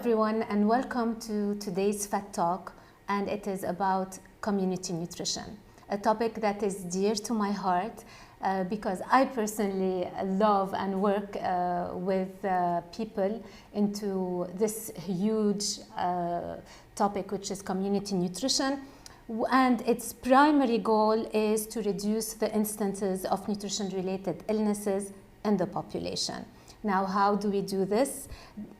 everyone, and welcome to today's Fat Talk, and it is about community nutrition, a topic that is dear to my heart because I personally love and work with people into this huge topic, which is community nutrition. And its primary goal is to reduce the instances of nutrition-related illnesses in the population. Now, how do we do this?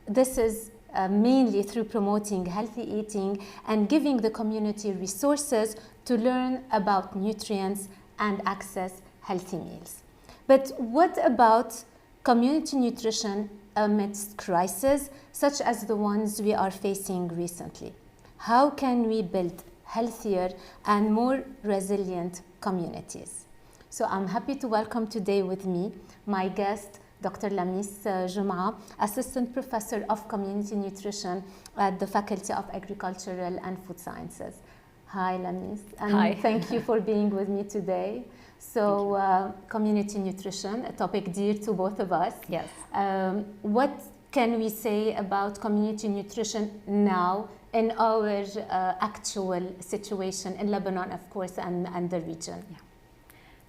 This is mainly through promoting healthy eating and giving the community resources to learn about nutrients and access healthy meals. But what about community nutrition amidst crises, such as the ones we are facing recently? How can we build healthier and more resilient communities? So I'm happy to welcome today with me my guest, Dr. Lamis Jum'a, Assistant Professor of Community Nutrition at the Faculty of Agricultural and Food Sciences. Hi, Lamis. And Hi. Thank you for being with me today. So, community nutrition, a topic dear to both of us. Yes. What can we say about community nutrition now in our actual situation in Lebanon, of course, and the region? Yeah.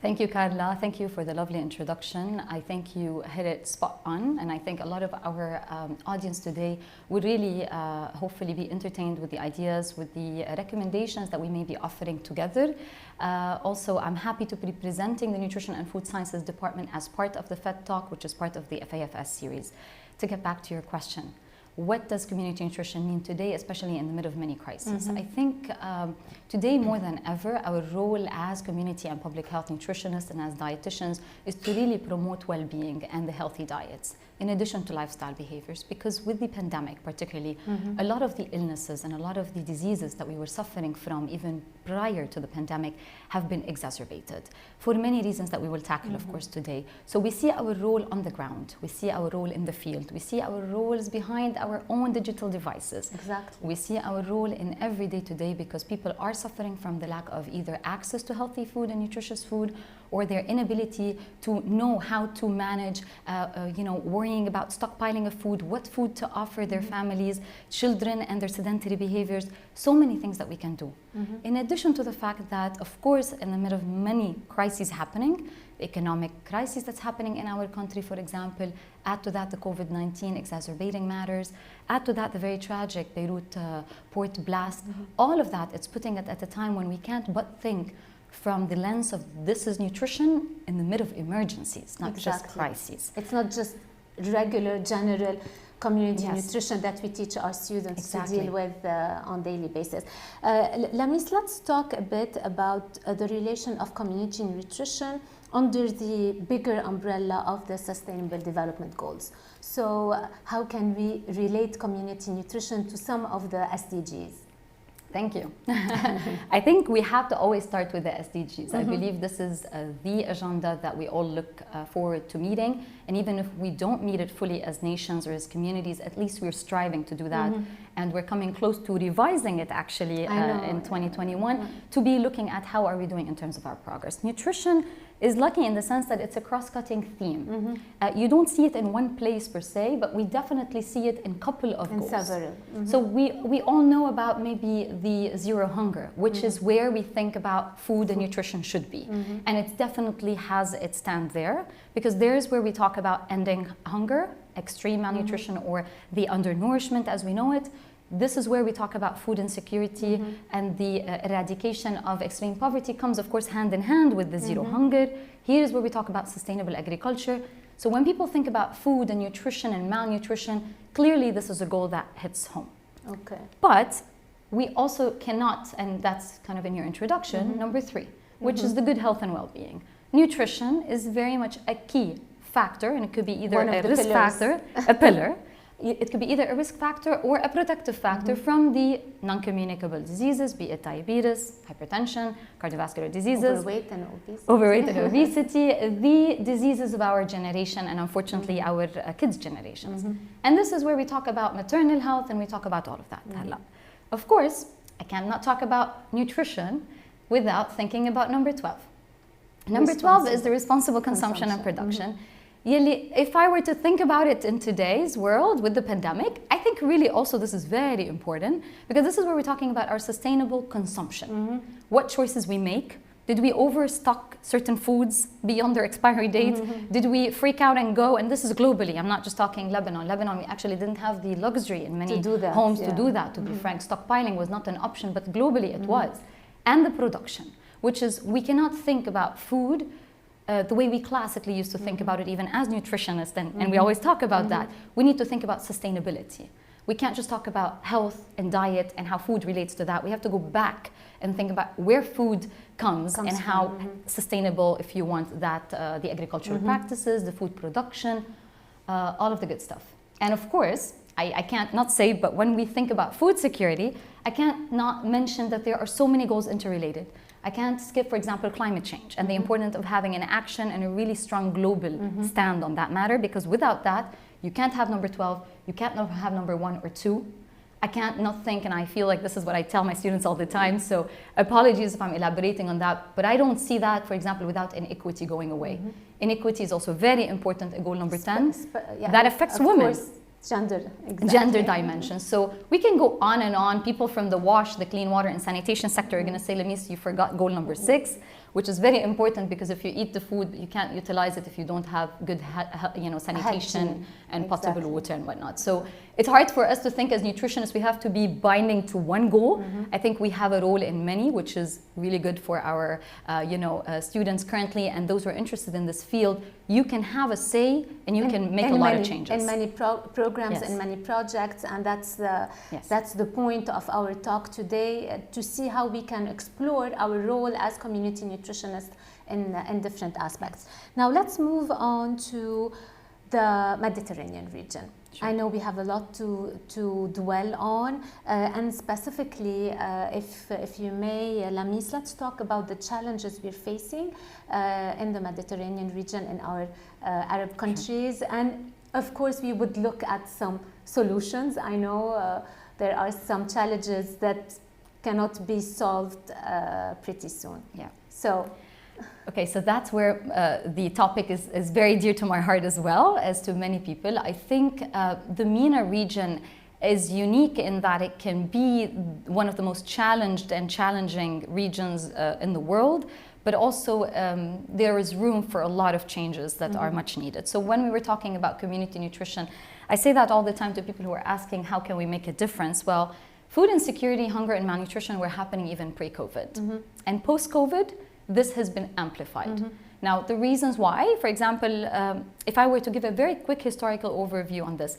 Thank you, Carla. Thank you for the lovely introduction. I think you hit it spot on, and I think a lot of our audience today would really hopefully be entertained with the ideas, with the recommendations that we may be offering together. Also, I'm happy to be presenting the Nutrition and Food Sciences Department as part of the FED Talk, which is part of the FAFS series. To get back to your question, what does community nutrition mean today, especially in the middle of many crises? Mm-hmm. I think today more than ever, our role as community and public health nutritionists and as dietitians is to really promote well-being and the healthy diets, in addition to lifestyle behaviors. Because with the pandemic particularly, a lot of the illnesses and a lot of the diseases that we were suffering from even prior to the pandemic have been exacerbated for many reasons that we will tackle, of course, today. So we see our role on the ground, we see our role in the field, we see our roles behind our own digital devices. Exactly. We see our role in every day today because people are suffering from the lack of either access to healthy food and nutritious food, or their inability to know how to manage, worrying about stockpiling of food, what food to offer their families, children and their sedentary behaviors, so many things that we can do. In addition to the fact that, of course, in the middle of many crises happening, the economic crisis that's happening in our country, for example, add to that the COVID-19 exacerbating matters, add to that the very tragic Beirut port blast, all of that, it's putting it at a time when we can't but think from the lens of this is nutrition in the middle of emergencies, not just crises. It's not just regular, general community nutrition that we teach our students to deal with on daily basis. Let's talk a bit about the relation of community nutrition under the bigger umbrella of the Sustainable Development Goals. So how can we relate community nutrition to some of the SDGs? Thank you. I think we have to always start with the SDGs. I believe this is the agenda that we all look forward to meeting. And even if we don't meet it fully as nations or as communities, at least we're striving to do that. And we're coming close to revising it actually in 2021 to be looking at how are we doing in terms of our progress. Nutrition is lucky in the sense that it's a cross-cutting theme. You don't see it in one place per se, but we definitely see it in a couple of goals. Several. So we all know about maybe the zero hunger, which is where we think about food and nutrition should be. And it definitely has its stand there, because there's where we talk about ending hunger, extreme malnutrition, or the undernourishment as we know it. This is where we talk about food insecurity, and the eradication of extreme poverty comes, of course, hand in hand with the zero hunger. Here is where we talk about sustainable agriculture. So when people think about food and nutrition and malnutrition, clearly this is a goal that hits home. Okay. But we also cannot, and that's kind of in your introduction, number 3, which is the good health and well-being. Nutrition is very much a key factor, and it could be either a risk factor, a pillar. It could be either a risk factor or a protective factor from the non-communicable diseases, be it diabetes, hypertension, cardiovascular diseases, overweight and obesity, the diseases of our generation and unfortunately our kids' generations. And this is where we talk about maternal health and we talk about all of that. Of course, I cannot talk about nutrition without thinking about number 12. Number 12 is the responsible consumption and production. Yeli, if I were to think about it in today's world with the pandemic, I think really also this is very important because this is where we're talking about our sustainable consumption. What choices we make. Did we overstock certain foods beyond their expiry dates? Did we freak out and go? And this is globally. I'm not just talking Lebanon. Lebanon, we actually didn't have the luxury in many homes to do that, to be frank. Stockpiling was not an option, but globally it was. And the production, which is we cannot think about food the way we classically used to think about it, even as nutritionists, and we always talk about that. We need to think about sustainability. We can't just talk about health and diet and how food relates to that. We have to go back and think about where food comes and how sustainable, if you want, that the agricultural practices, the food production, all of the good stuff. And of course, I can't not say, but when we think about food security, I can't not mention that there are so many goals interrelated. I can't skip, for example, climate change and the importance of having an action and a really strong global stand on that matter, because without that, you can't have number 12, you can't have number 1 or 2. I can't not think, and I feel like this is what I tell my students all the time, so apologies if I'm elaborating on that, but I don't see that, for example, without inequity going away. Inequity is also very important in goal number 10. That affects women. Gender, exactly. Gender dimensions. So we can go on and on. People from the wash, the clean water and sanitation sector are going to say, Lamis, you forgot goal number 6, which is very important because if you eat the food, you can't utilize it if you don't have good sanitation and potable water and whatnot. So it's hard for us to think as nutritionists, we have to be binding to one goal. I think we have a role in many, which is really good for our students currently and those who are interested in this field. You can have a say and you can make a lot of changes. In many programs and many projects, and that's the point of our talk today, to see how we can explore our role as community nutritionists in different aspects. Now let's move on to the Mediterranean region. Sure. I know we have a lot to dwell on, and specifically, if you may, Lamis, let's talk about the challenges we're facing in the Mediterranean region, in our Arab countries, and of course we would look at some solutions. I know there are some challenges that cannot be solved pretty soon. Yeah. So. Okay, so that's where the topic is very dear to my heart as well, as to many people. I think the MENA region is unique in that it can be one of the most challenged and challenging regions in the world, but also there is room for a lot of changes that are much needed. So when we were talking about community nutrition, I say that all the time to people who are asking, how can we make a difference? Well, food insecurity, hunger and malnutrition were happening even pre-COVID. And post-COVID, this has been amplified. Now, the reasons why, for example, if I were to give a very quick historical overview on this,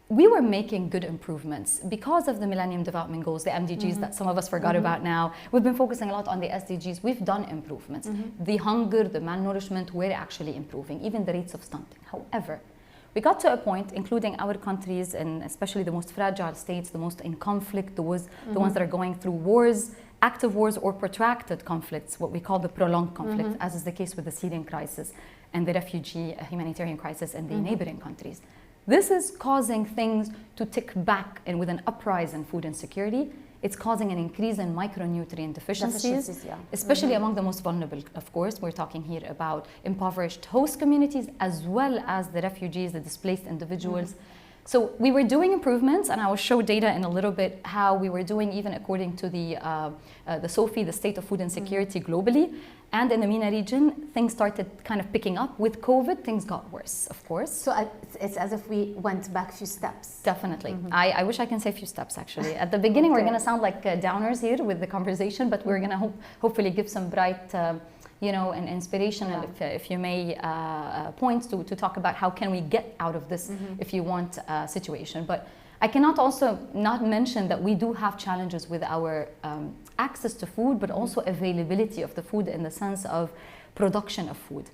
we were making good improvements because of the Millennium Development Goals, the MDGs that some of us forgot about now. We've been focusing a lot on the SDGs. We've done improvements. The hunger, the malnourishment, we're actually improving, even the rates of stunting. However, we got to a point, including our countries and especially the most fragile states, the most in conflict, the ones that are going through wars, active wars or protracted conflicts, what we call the prolonged conflict, as is the case with the Syrian crisis and the refugee humanitarian crisis in the neighboring countries. This is causing things to tick back and with an uprise in food insecurity. It's causing an increase in micronutrient deficiencies, especially among the most vulnerable, of course. We're talking here about impoverished host communities as well as the refugees, the displaced individuals. So we were doing improvements, and I will show data in a little bit how we were doing even according to the SOFI, the State of Food Insecurity globally. And in the MENA region, things started kind of picking up. With COVID, things got worse, of course. So it's as if we went back a few steps. Definitely. I wish I can say a few steps, actually. At the beginning, we're going to sound like downers here with the conversation, but we're going to hopefully give some bright and inspirational, if you may, points to talk about how can we get out of this, if you want, situation. But I cannot also not mention that we do have challenges with our access to food, but also availability of the food in the sense of production of food.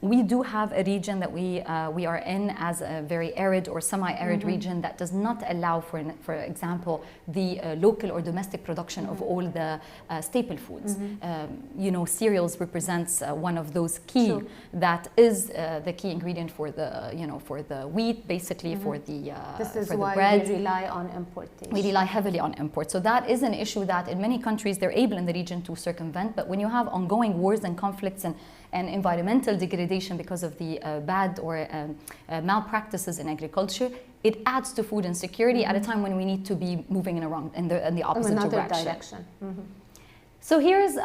We do have a region that we are in as a very arid or semi-arid region that does not allow, for example, the local or domestic production of all the staple foods. Cereals represents one of those key that is the key ingredient for the wheat, basically for the this is for why the bread. We rely on importation. We rely heavily on imports. So that is an issue that in many countries they're able in the region to circumvent. But when you have ongoing wars and conflicts and environmental degradation degradation because of the bad or malpractices in agriculture, it adds to food insecurity at a time when we need to be moving in the opposite direction. So here's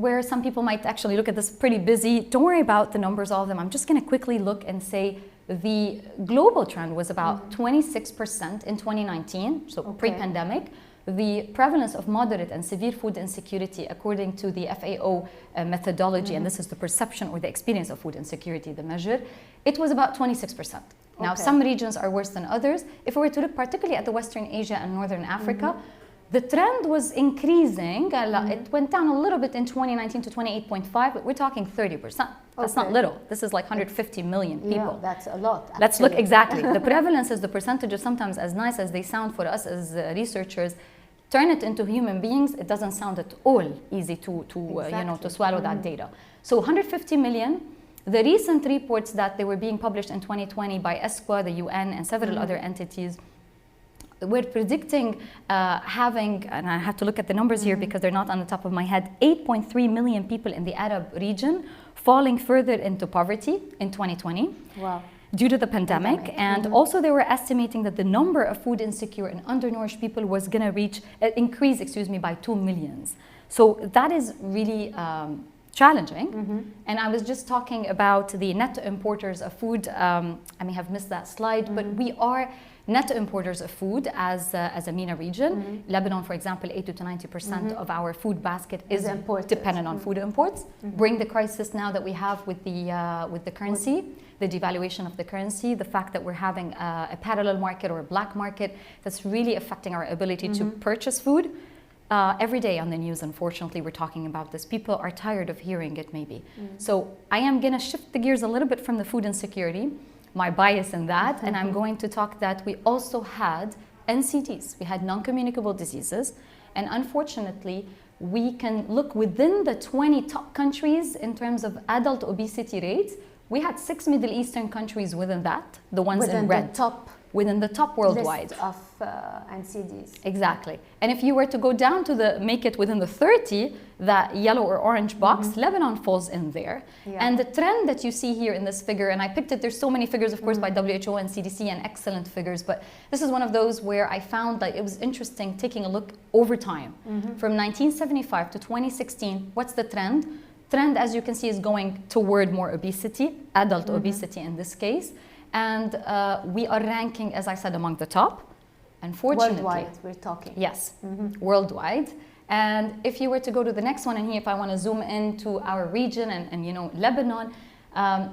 where some people might actually look at this pretty busy. Don't worry about the numbers, all of them. I'm just going to quickly look and say the global trend was about 26% in 2019, so pre-pandemic. The prevalence of moderate and severe food insecurity, according to the FAO methodology, and this is the perception or the experience of food insecurity, the measure, it was about 26%. Now, some regions are worse than others. If we were to look particularly at the Western Asia and Northern Africa, the trend was increasing. It went down a little bit in 2019 to 28.5, but we're talking 30%. That's not little. This is like 150 million people. Yeah, that's a lot. Actually. Let's look exactly. The prevalence is the percentage of, sometimes as nice as they sound for us as researchers, turn it into human beings, it doesn't sound at all easy to swallow that data. So 150 million. The recent reports that they were being published in 2020 by ESQA, the UN, and several other entities, we're predicting having, and I have to look at the numbers here because they're not on the top of my head, 8.3 million people in the Arab region falling further into poverty in 2020. Wow. Due to the pandemic. And also they were estimating that the number of food insecure and undernourished people was going to increase by 2 million. So that is really challenging. And I was just talking about the net importers of food. I may have missed that slide, but we are net importers of food as a MENA region. Lebanon, for example, 80 to 90% of our food basket is dependent on food imports. Bring the crisis now that we have with the currency, the devaluation of the currency, the fact that we're having a parallel market or a black market that's really affecting our ability to purchase food. Every day on the news, unfortunately, we're talking about this. People are tired of hearing it, maybe. So I am going to shift the gears a little bit from the food insecurity, my bias in that, and I'm going to talk that we also had NCDs. We had non-communicable diseases, and unfortunately, we can look within the 20 top countries in terms of adult obesity rates. We had 6 Middle Eastern countries within that, the ones in red. Within the top worldwide. List of NCDs. Exactly. And if you were to go down to make it within the 30, that yellow or orange box, Lebanon falls in there. And the trend that you see here in this figure, and I picked it, there's so many figures, of course, by WHO and CDC, and excellent figures, but this is one of those where I found that it was interesting taking a look over time. From 1975 to 2016, what's the trend? Trend, as you can see, is going toward more obesity, adult obesity in this case. And we are ranking, as I said, among the top, unfortunately. Worldwide, we're talking. Yes, worldwide. And if you were to go to the next one, and here, if I want to zoom into our region and Lebanon,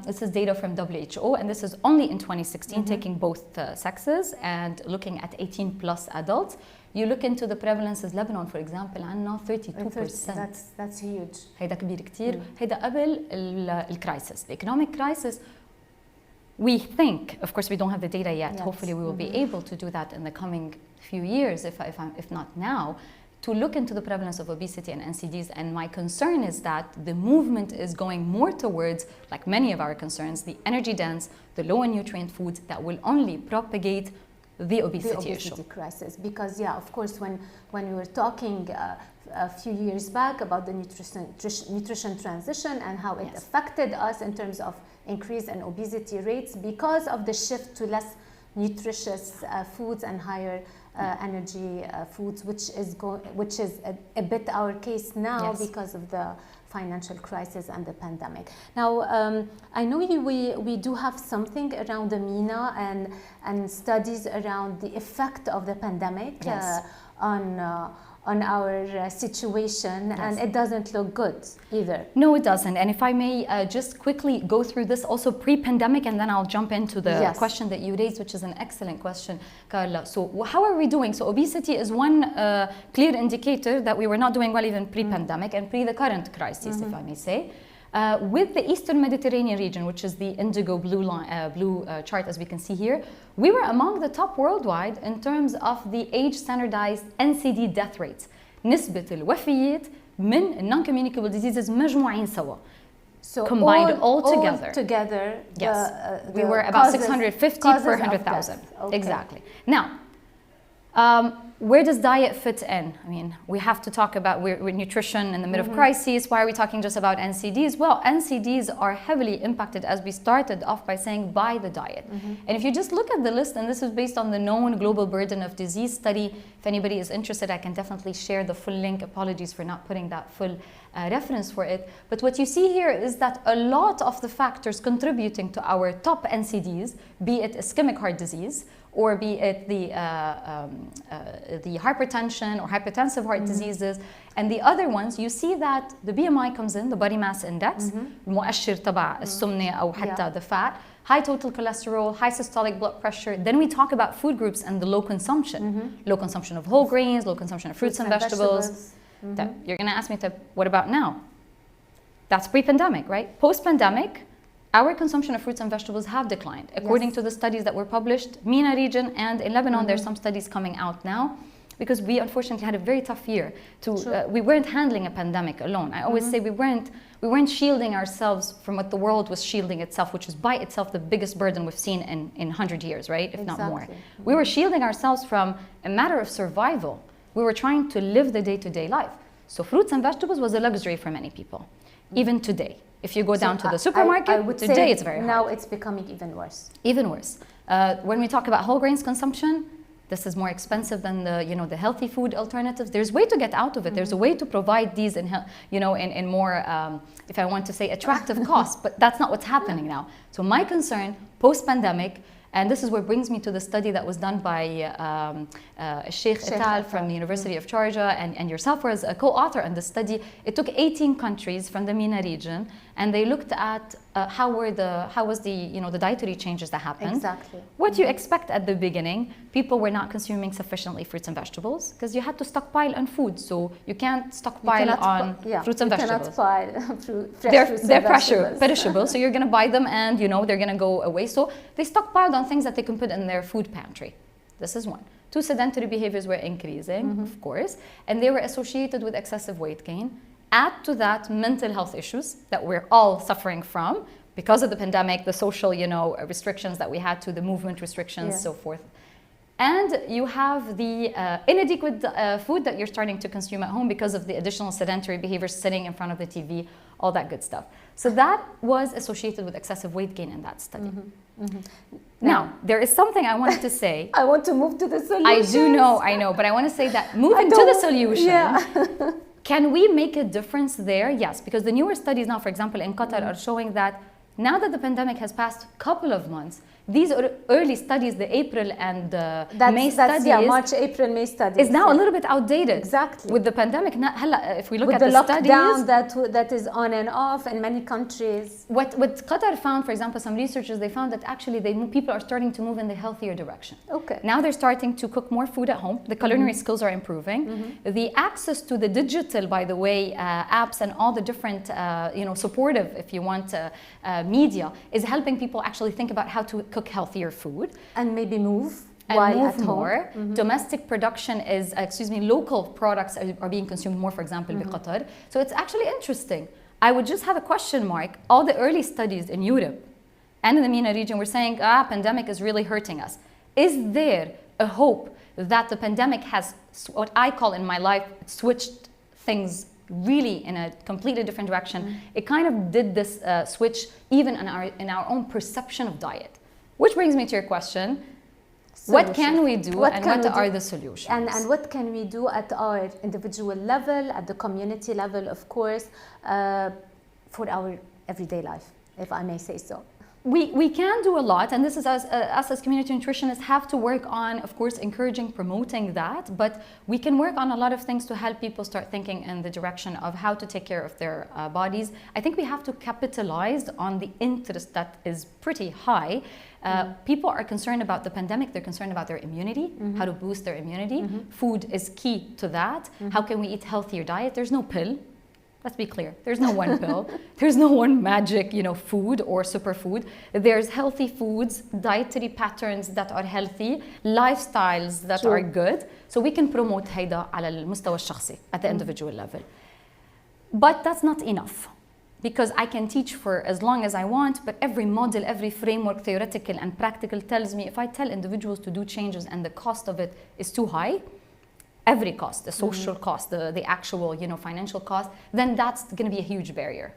this is data from WHO, and this is only in 2016, taking both sexes and looking at 18 plus adults. You look into the prevalences, Lebanon, for example, عندنا 32%. That's huge. هيدا كبير كتير. هيدا قبل الكرايسيس. The economic crisis. We think, of course, we don't have the data yet. Hopefully, we will be able to do that in the coming few years, if not now, to look into the prevalence of obesity and NCDs. And my concern is that the movement is going more towards, like many of our concerns, the energy dense, the low in nutrient foods that will only propagate the obesity issue. Crisis. Because, of course, when we were talking a few years back about the nutrition transition and how it affected us in terms of increase in obesity rates because of the shift to less nutritious foods and higher energy foods, which is a bit our case now because of the financial crisis and the pandemic. Now, I know we do have something around the MENA and studies around the effect of the pandemic on our situation, and it doesn't look good either. No, it doesn't. And if I may just quickly go through this also pre-pandemic, and then I'll jump into the question that you raised, which is an excellent question, Carla. So how are we doing? So obesity is one clear indicator that we were not doing well even pre-pandemic and pre the current crisis, if I may say. With the Eastern Mediterranean region, which is the indigo blue chart, as we can see here, we were among the top worldwide in terms of the age-standardized NCD death rates. نسبة الوفيات من non-communicable diseases مجموعين سوا. So combined all together. Yes, we were about 650 per 100,000. Exactly. Now, where does diet fit in? I mean, we have to talk about we're nutrition in the middle of crises. Why are we talking just about NCDs? Well, NCDs are heavily impacted, as we started off by saying, by the diet. And if you just look at the list, and this is based on the known global burden of disease study, if anybody is interested, I can definitely share the full link. Apologies for not putting that full reference for it. But what you see here is that a lot of the factors contributing to our top NCDs, be it ischemic heart disease, or be it the hypertension or hypertensive heart diseases, and the other ones, you see that the BMI comes in, the body mass index, المؤشر تبع السمنة أو حتى the fat, high total cholesterol, high systolic blood pressure. Then we talk about food groups and the low consumption. Low consumption of whole grains, low consumption of fruits and vegetables. You're going to ask me, what about now? That's pre-pandemic, right? Post-pandemic, our consumption of fruits and vegetables have declined. According to the studies that were published, MENA region and in Lebanon, there's some studies coming out now, because we unfortunately had a very tough year. We weren't handling a pandemic alone. I always say we weren't shielding ourselves from what the world was shielding itself, which is by itself the biggest burden we've seen in 100 years, right? If not more. We were shielding ourselves from a matter of survival. We were trying to live the day-to-day life. So fruits and vegetables was a luxury for many people, even today. If you go down to the supermarket, I would today say it's very hard. now it's becoming even worse. Even worse. When we talk about whole grains consumption, this is more expensive than the healthy food alternatives. There's a way to get out of it. There's a way to provide these in more, if I want to say, attractive costs. But that's not what's happening now. So my concern, post-pandemic, and this is what brings me to the study that was done by Sheikh Ital from the University of Sharjah, and yourself were as a co-author on the study. It took 18 countries from the MENA region, and they looked at how was the dietary changes that happened. Exactly. What you expect at the beginning, people were not consuming sufficiently fruits and vegetables because you had to stockpile on food, so you can't stockpile on fruits and vegetables. You cannot buy They're perishable, so you're going to buy them and they're going to go away. So they stockpiled on things that they can put in their food pantry. This is one. 2, sedentary behaviors were increasing, of course, and they were associated with excessive weight gain. Add to that mental health issues that we're all suffering from because of the pandemic, the social, restrictions that we had to, the movement restrictions, so forth. And you have the inadequate food that you're starting to consume at home because of the additional sedentary behaviors, sitting in front of the TV, all that good stuff. So that was associated with excessive weight gain in that study. Now, there is something I wanted to say. I want to move to the solution. I know, but I want to say that moving to the solution, can we make a difference there? Yes, because the newer studies now, for example, in Qatar are showing that now that the pandemic has passed a couple of months, these early studies, the April and May studies, March, April, May studies, is now a little bit outdated. Exactly. With the pandemic, if we look at the lockdown studies, that is on and off in many countries. What Qatar found, for example, some researchers, they found that actually people are starting to move in the healthier direction. Okay. Now they're starting to cook more food at home. The culinary skills are improving. The access to the digital, by the way, apps and all the different, supportive, if you want, media is helping people actually think about how to cook healthier food and maybe move more. Domestic production is, local products are being consumed more, for example, in Qatar. So it's actually interesting. I would just have a question mark. All the early studies in Europe and in the MENA region were saying, pandemic is really hurting us. Is there a hope that the pandemic has, what I call in my life, switched things really in a completely different direction? It kind of did this switch even in our own perception of diet. Which brings me to your question. What can we do and what are the solutions? And what can we do at our individual level, at the community level, of course, for our everyday life, if I may say so? We can do a lot, and this is us as community nutritionists have to work on, of course, encouraging, promoting that, but we can work on a lot of things to help people start thinking in the direction of how to take care of their bodies. I think we have to capitalize on the interest that is pretty high. People are concerned about the pandemic, they're concerned about their immunity, how to boost their immunity. Food is key to that. How can we eat healthier diet? There's no pill. Let's be clear. There's no one pill. There's no one magic, food or superfood. There's healthy foods, dietary patterns that are healthy, lifestyles that are good. So we can promote هيدا على المستوى الشخصي at the individual level. But that's not enough, because I can teach for as long as I want, but every model, every framework, theoretical and practical, tells me if I tell individuals to do changes and the cost of it is too high, every cost, the social cost, the actual, financial cost, then that's going to be a huge barrier.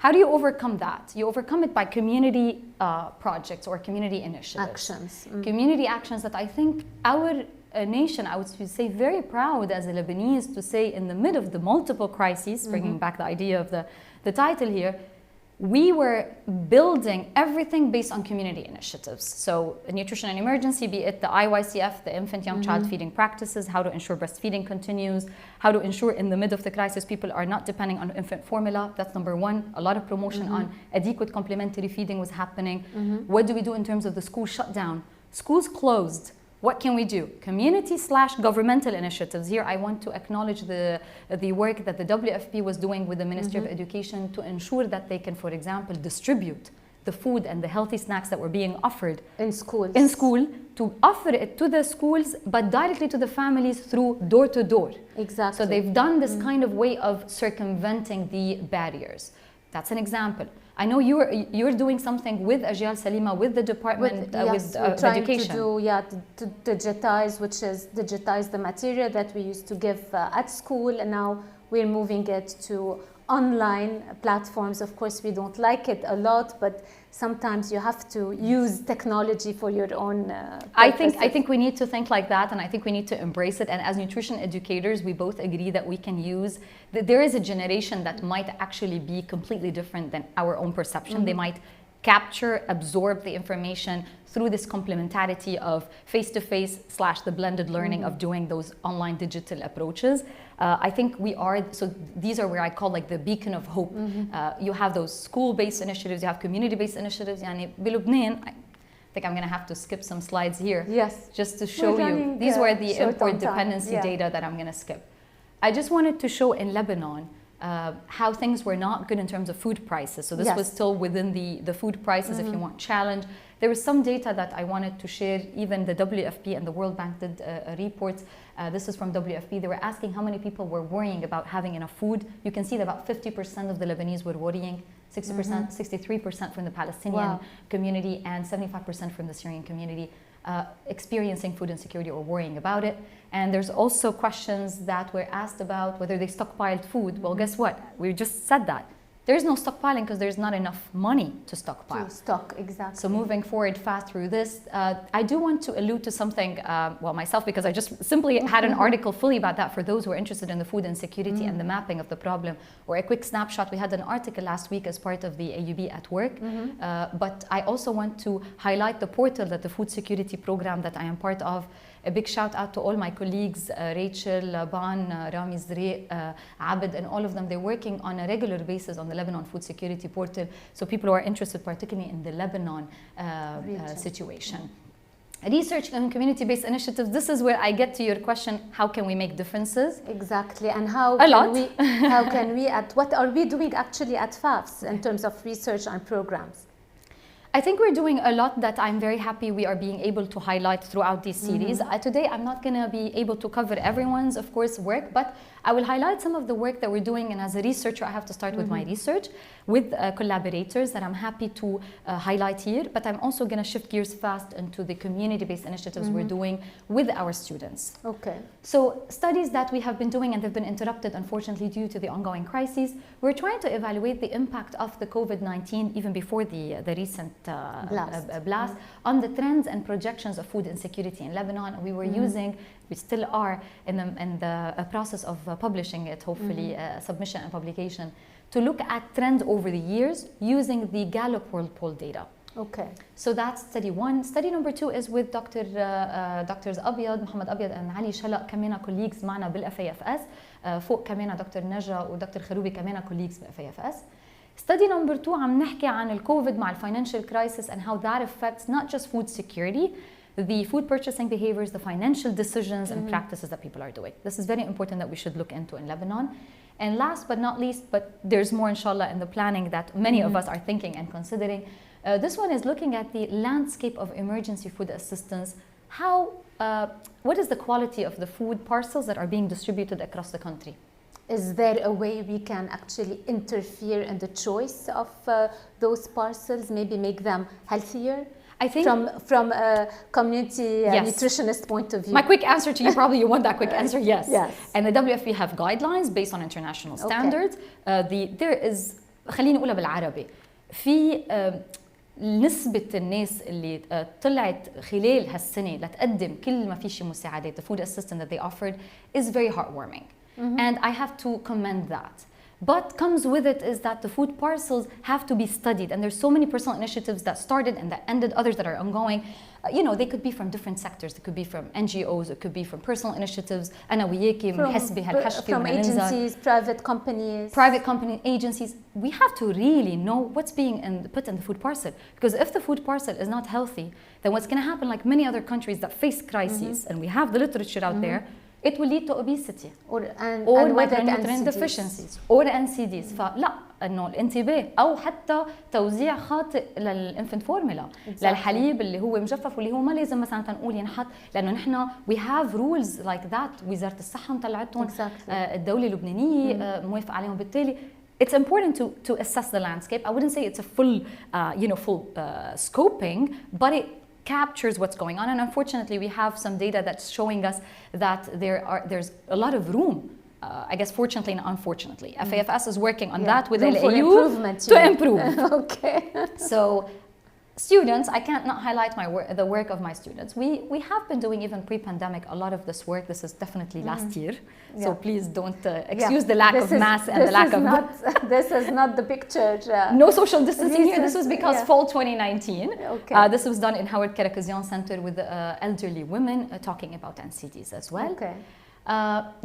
How do you overcome that? You overcome it by community projects or community initiatives. Actions. Community actions that I think our nation, I would say very proud as a Lebanese to say in the mid of the multiple crises, bringing back the idea of the title here, we were building everything based on community initiatives. So nutrition and emergency, be it the IYCF, the infant young child feeding practices, how to ensure breastfeeding continues, how to ensure in the mid of the crisis people are not depending on infant formula. That's number one. A lot of promotion on adequate complementary feeding was happening. What do we do in terms of the school shutdown? Schools closed. What can we do? Community/governmental initiatives. Here I want to acknowledge the work that the WFP was doing with the Ministry of Education to ensure that they can, for example, distribute the food and the healthy snacks that were being offered in schools. In school, to offer it to the schools, but directly to the families through door to door. Exactly. So they've done this kind of way of circumventing the barriers. That's an example. I know you're doing something with Ajyal Salima, with the department, with education. To digitize, which is digitize the material that we used to give at school, and now we're moving it to online platforms. Of course, we don't like it a lot, but sometimes you have to use technology for your own I think we need to think like that, and I think we need to embrace it. And as nutrition educators, we both agree that we can use there is a generation that might actually be completely different than our own perception. They might capture, absorb the information through this complementarity of face-to-face / the blended learning of doing those online digital approaches. I think we are, so these are where I call like the beacon of hope. You have those school-based initiatives, you have community-based initiatives. يعني بلبنان, I think I'm going to have to skip some slides here. Yes. Just to show you. These were the import dependency data that I'm going to skip. I just wanted to show in Lebanon how things were not good in terms of food prices. So this was still within the food prices, if you want challenge. There was some data that I wanted to share. Even the WFP and the World Bank did reports. This is from WFP. They were asking how many people were worrying about having enough food. You can see that about 50% of the Lebanese were worrying, 60%, 63% from the Palestinian community, and 75% from the Syrian community. Experiencing food insecurity or worrying about it. And there's also questions that were asked about whether they stockpiled food. Well, guess what? We just said that. There's no stockpiling because there's not enough money to stockpile. Exactly. So moving forward fast through this, I do want to allude to something, myself, because I just simply had an article fully about that for those who are interested in the food insecurity and the mapping of the problem, or a quick snapshot. We had an article last week as part of the AUB at work, but I also want to highlight the portal that the food security program that I am part of. A big shout out to all my colleagues, Rachel, Ban, Rami Zri, Abed, and all of them. They're working on a regular basis on the Lebanon Food Security Portal. So people who are interested, particularly in the Lebanon situation. Research and community-based initiatives. This is where I get to your question: how can we make differences? Exactly, and what are we doing actually at FAFS in terms of research and programs? I think we're doing a lot that I'm very happy we are being able to highlight throughout this series. Today, I'm not going to be able to cover everyone's, of course, work, but I will highlight some of the work that we're doing. And as a researcher, I have to start with my research with collaborators that I'm happy to highlight here. But I'm also going to shift gears fast into the community-based initiatives we're doing with our students. Okay. So studies that we have been doing, and they've been interrupted, unfortunately, due to the ongoing crises, we're trying to evaluate the impact of the COVID-19, even before the recent blast on the trends and projections of food insecurity in Lebanon. We were using, we still are in the process of publishing it, hopefully submission and publication, to look at trends over the years using the Gallup World Poll data. Okay. So that's study one. Study number two is with Drs. أبيض, محمد أبيض and علي شلق, كمان colleagues معنا بالFAFS. فوق كمان دكتور نجا ودكتور خروبي كمان colleagues بالFAFS. Study number 2 عم نحكي عن الكوفيد مع financial crisis and how that affects not just food security, the food purchasing behaviors, the financial decisions and practices that people are doing. This is very important that we should look into in Lebanon. And last but not least, but there's more inshallah in the planning that many of us are thinking and considering. This one is looking at the landscape of emergency food assistance. What is the quality of the food parcels that are being distributed across the country? Is there a way we can actually interfere in the choice of those parcels, maybe make them healthier? I think from a community nutritionist point of view. My quick answer to you, probably you want that quick answer, yes. Yes. And the WFP have guidelines based on international standards. There is خليني أقولها بالعربي في نسبة الناس اللي طلعت خلال هالسنة لتقدم كل ما في شي مساعدات, the food assistance that they offered is very heartwarming. And I have to commend that. But comes with it is that the food parcels have to be studied, and there's so many personal initiatives that started and that ended, others that are ongoing. You know, they could be from different sectors. They could be from NGOs, it could be from personal initiatives. أنا وياكي بنحسبي هالحشتي from agencies, private company agencies. We have to really know what's being put in the food parcel, because if the food parcel is not healthy, then what's going to happen, like many other countries that face crises, and we have the literature out there, it will lead to obesity or micronutrient deficiencies or NCDs. فلا انه الانتباه او حتى توزيع خاطئ للانفنت فورمولا للحليب اللي هو مجفف واللي هو ما لازم مثلا تنقول ينحط, لانه نحن we have rules like that. وزاره الصحه مطلعتهم, الدوله اللبنانيه موافقه عليهم. بالتالي it's important to assess the landscape. I wouldn't say it's a full scoping, but it captures what's going on, and unfortunately we have some data that's showing us that there's a lot of room, I guess fortunately and unfortunately. FAFS is working on that with the EU to improve. Okay. So students, I can't not highlight the work of my students. We have been doing even pre-pandemic a lot of this work. This is definitely last year, so please don't excuse the lack of mass and the lack of this is not the picture. No social distancing here. This was because fall 2019. Okay. This was done in Howard Karakazian Center with elderly women talking about NCDs as well. Okay.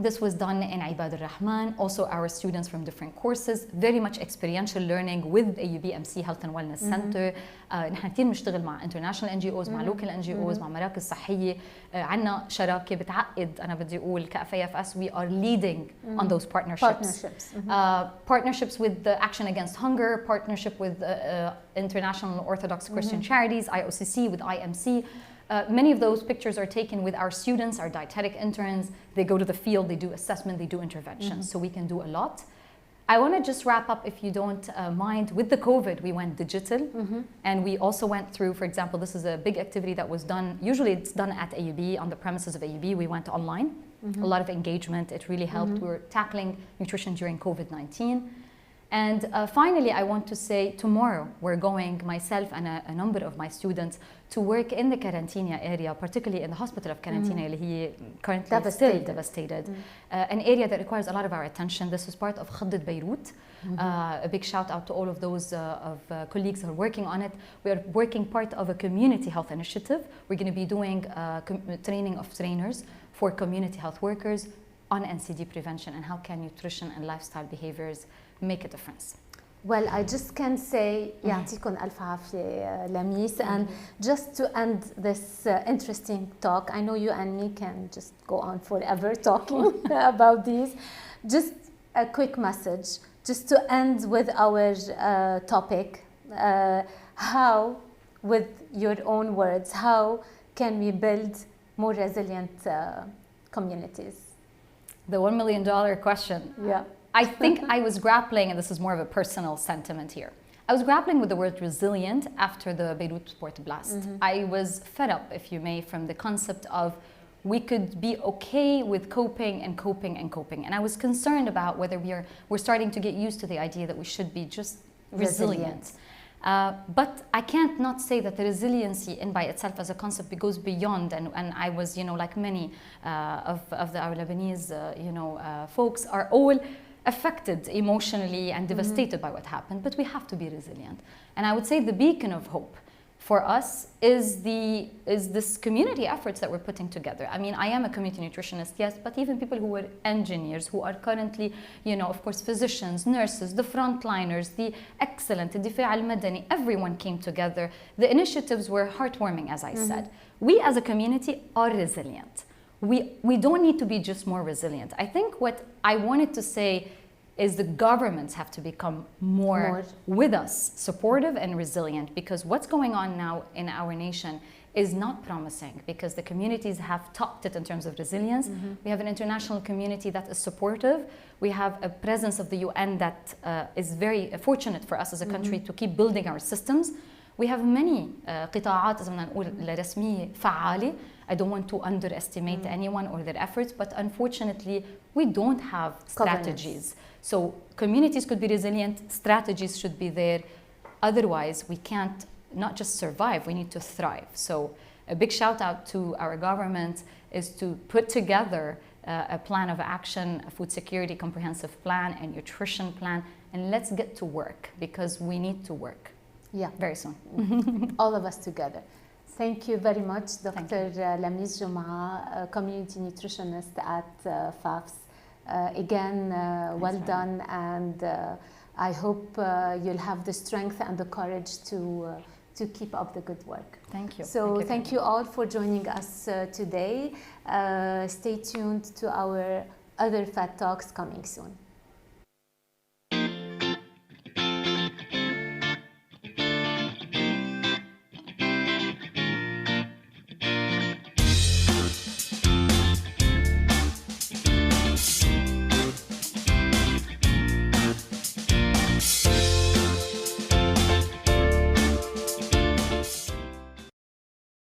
This was done in Ibad al-Rahman, also our students from different courses, very much experiential learning with AUB MC Health and Wellness Center. نحن كثير بنشتغل مع international NGOs, مع local NGOs, مع مراكز صحية. عنا شراكة بتعقد, أنا بدي أقول كFAFS we are leading on those partnerships. Partnerships with the Action Against Hunger, partnership with International Orthodox Christian Charities, IOCC, with IMC. Many of those pictures are taken with our students, our dietetic interns. They go to the field, they do assessment, they do interventions, so we can do a lot. I want to just wrap up, if you don't mind. With the COVID, we went digital, and we also went through, for example, this is a big activity that was done, usually it's done at AUB, on the premises of AUB. We went online, a lot of engagement, it really helped. We were tackling nutrition during COVID-19. And finally, I want to say tomorrow we're going, myself and a number of my students, to work in the Karantina area, particularly in the hospital of Karantina, اللي هي currently still devastated. An area that requires a lot of our attention. This is part of خضة Beirut. A big shout out to all of those colleagues who are working on it. We are working part of a community health initiative. We're going to be doing training of trainers for community health workers on NCD prevention and how can nutrition and lifestyle behaviors make a difference. Well, I just can say يعطيكم ألف عافية لميس. And just to end this interesting talk, I know you and me can just go on forever talking about these. Just a quick message, just to end with our topic. How, with your own words, how can we build more resilient communities? The $1 million question. Yeah. I think I was grappling, and this is more of a personal sentiment here. I was grappling with the word resilient after the Beirut port blast. I was fed up, if you may, from the concept of we could be okay with coping and coping and coping. And I was concerned about whether we're starting to get used to the idea that we should be just resilient. But I can't not say that the resiliency in by itself as a concept goes beyond, and I was, like many of our Lebanese, folks are all affected emotionally and devastated by what happened, but we have to be resilient. And I would say the beacon of hope for us is this community efforts that we're putting together. I mean, I am a community nutritionist, yes, but even people who are engineers, who are currently, of course, physicians, nurses, the frontliners, the excellent, the Difaa al-Madani, everyone came together. The initiatives were heartwarming, as I said. We as a community are resilient. We don't need to be just more resilient. I think what I wanted to say is the governments have to become more with us, supportive and resilient, because what's going on now in our nation is not promising, because the communities have topped it in terms of resilience. We have an international community that is supportive. We have a presence of the UN that is very fortunate for us as a country to keep building our systems. We have many قطاعات إذا بدنا نقول رسمية فعالة. I don't want to underestimate anyone or their efforts, but unfortunately we don't have strategies. So communities could be resilient, strategies should be there. Otherwise we can't not just survive, we need to thrive. So a big shout out to our government is to put together a plan of action, a food security comprehensive plan, a nutrition plan, and let's get to work because we need to work. Yeah, very soon. All of us together. Thank you very much, Dr. Lamnis Jum'a, community nutritionist at FAFS. Again, well done, and I hope you'll have the strength and the courage to keep up the good work. Thank you. So thank you all for joining us today. Stay tuned to our other Fat Talks coming soon.